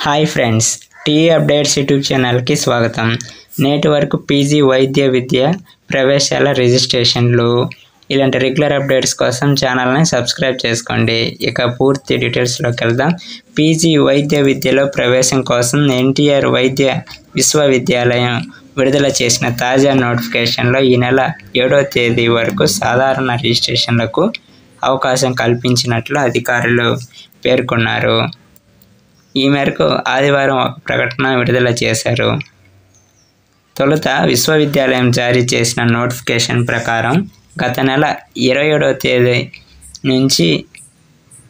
Hi friends, TE updates YouTube ఛానల్కి స్వాగతం. నేటి వరకు పీజీ వైద్య విద్య ప్రవేశాల రిజిస్ట్రేషన్లు ఇలాంటి రెగ్యులర్ అప్డేట్స్ కోసం ఛానల్ని సబ్స్క్రైబ్ చేసుకోండి. ఇక పూర్తి డీటెయిల్స్లోకి వెళ్దాం. పీజీ వైద్య విద్యలో ప్రవేశం కోసం ఎన్టీఆర్ వైద్య విశ్వవిద్యాలయం విడుదల చేసిన తాజా నోటిఫికేషన్లో ఈ నెల 7వ తేదీ వరకు సాధారణ రిజిస్ట్రేషన్లకు అవకాశం కల్పించినట్లు అధికారులు పేర్కొన్నారు. ఈ మేరకు ఆదివారం ఒక ప్రకటన విడుదల చేశారు. తొలుత విశ్వవిద్యాలయం జారీ చేసిన నోటిఫికేషన్ ప్రకారం గత నెల 27వ తేదీ నుంచి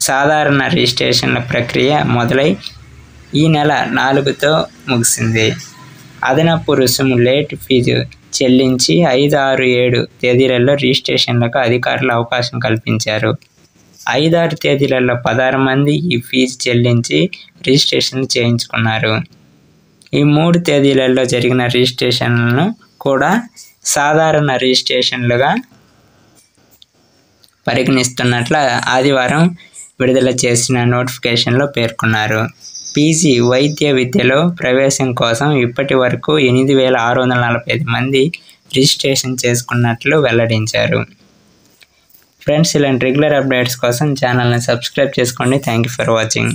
సాధారణ రిజిస్ట్రేషన్ల ప్రక్రియ మొదలై ఈ నెల 4తో ముగిసింది. అదనపు రుసుము లేట్ ఫీజు చెల్లించి 5, 6, 7 తేదీలలో రిజిస్ట్రేషన్లకు అధికారులు అవకాశం కల్పించారు. 5, 6 తేదీలలో 16 మంది ఈ ఫీజు చెల్లించి రిజిస్ట్రేషన్ చేయించుకున్నారు. ఈ 3 తేదీలలో జరిగిన రిజిస్ట్రేషన్లను కూడా సాధారణ రిజిస్ట్రేషన్లుగా పరిగణిస్తున్నట్లు ఆదివారం విడుదల చేసిన నోటిఫికేషన్లో పేర్కొన్నారు. పీజీ వైద్య విద్యలో ప్రవేశం కోసం ఇప్పటి వరకు 8,645 మంది రిజిస్ట్రేషన్ చేసుకున్నట్లు వెల్లడించారు. ఫ్రెండ్స్, ఇలాంటి రెగ్యులర్ అప్డేట్స్ కోసం ఛానల్ని సబ్స్క్రైబ్ చేసుకోండి. Thank you for watching.